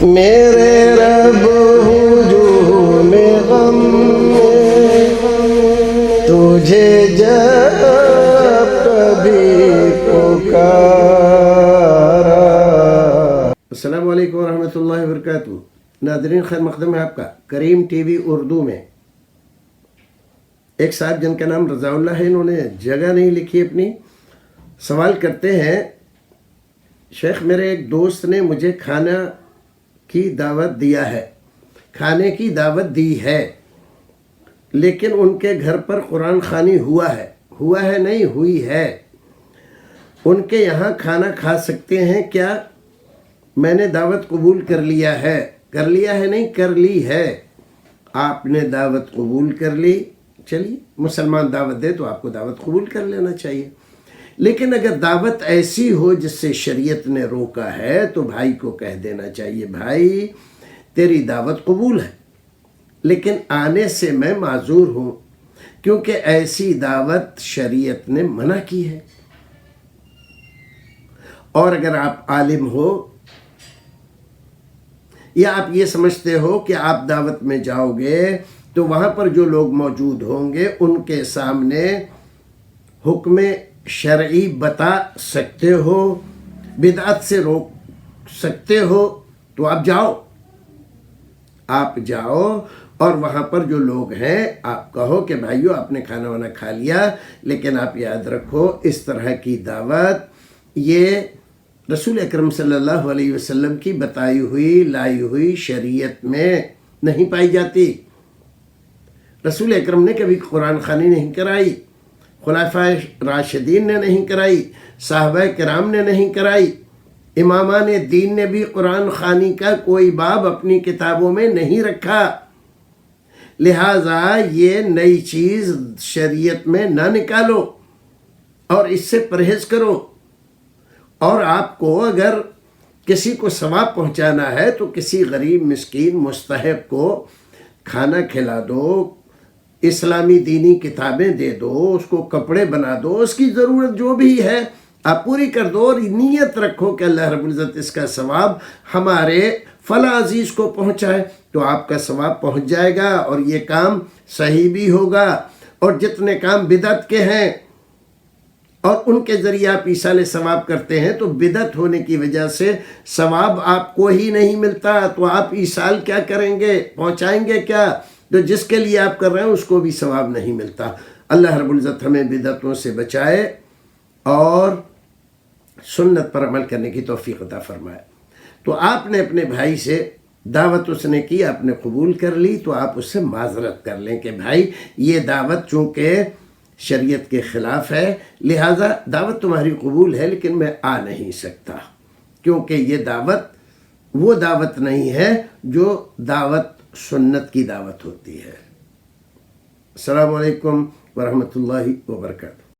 میرے رب ہجوم غم میں تجھے جب کبھی پکارا۔ السلام علیکم ورحمۃ اللہ وبرکاتہ۔ ناظرین، خیر مقدم ہے آپ کا کریم ٹی وی اردو میں۔ ایک صاحب جن کا نام رضا اللہ ہے، انہوں نے جگہ نہیں لکھی اپنی، سوال کرتے ہیں، شیخ میرے ایک دوست نے مجھے کھانے کی دعوت دی ہے لیکن ان کے گھر پر قرآن خوانی ہوا ہے نہیں ہوئی ہے، ان کے یہاں کھانا کھا سکتے ہیں کیا؟ میں نے دعوت قبول کر لی ہے۔ آپ نے دعوت قبول کر لی، چلیے مسلمان دعوت دے تو آپ کو دعوت قبول کر لینا چاہیے، لیکن اگر دعوت ایسی ہو جس سے شریعت نے روکا ہے تو بھائی کو کہہ دینا چاہیے، بھائی تیری دعوت قبول ہے لیکن آنے سے میں معذور ہوں کیونکہ ایسی دعوت شریعت نے منع کی ہے۔ اور اگر آپ عالم ہو یا آپ یہ سمجھتے ہو کہ آپ دعوت میں جاؤ گے تو وہاں پر جو لوگ موجود ہوں گے ان کے سامنے حکم شرعی بتا سکتے ہو، بدعت سے روک سکتے ہو، تو آپ جاؤ اور وہاں پر جو لوگ ہیں آپ کہو کہ بھائیو آپ نے کھانا وانا کھا لیا، لیکن آپ یاد رکھو اس طرح کی دعوت یہ رسول اکرم صلی اللہ علیہ وسلم کی بتائی ہوئی لائی ہوئی شریعت میں نہیں پائی جاتی۔ رسول اکرم نے کبھی قرآن خوانی نہیں کرائی، خلفائے راشدین نے نہیں کرائی، صحابہ کرام نے نہیں کرائی، امامان دین نے بھی قرآن خوانی کا کوئی باب اپنی کتابوں میں نہیں رکھا، لہٰذا یہ نئی چیز شریعت میں نہ نکالو اور اس سے پرہیز کرو۔ اور آپ کو اگر کسی کو ثواب پہنچانا ہے تو کسی غریب مسکین مستحق کو کھانا کھلا دو، اسلامی دینی کتابیں دے دو، اس کو کپڑے بنا دو، اس کی ضرورت جو بھی ہے آپ پوری کر دو، اور نیت رکھو کہ اللہ رب العزت اس کا ثواب ہمارے فلاں عزیز کو پہنچائے، تو آپ کا ثواب پہنچ جائے گا اور یہ کام صحیح بھی ہوگا۔ اور جتنے کام بدعت کے ہیں اور ان کے ذریعے آپ ایصال ثواب کرتے ہیں تو بدعت ہونے کی وجہ سے ثواب آپ کو ہی نہیں ملتا، تو آپ ایصال کیا کریں گے، پہنچائیں گے کیا؟ تو جس کے لیے آپ کر رہے ہیں اس کو بھی ثواب نہیں ملتا۔ اللہ رب العزت ہمیں بدعتوں سے بچائے اور سنت پر عمل کرنے کی توفیق عطا فرمائے۔ تو آپ نے اپنے بھائی سے دعوت اس نے کی، آپ نے قبول کر لی، تو آپ اس سے معذرت کر لیں کہ بھائی یہ دعوت چونکہ شریعت کے خلاف ہے، لہٰذا دعوت تمہاری قبول ہے لیکن میں آ نہیں سکتا، کیونکہ یہ دعوت وہ دعوت نہیں ہے جو دعوت سنت کی دعوت ہوتی ہے۔ السلام علیکم ورحمۃ اللہ وبرکاتہ۔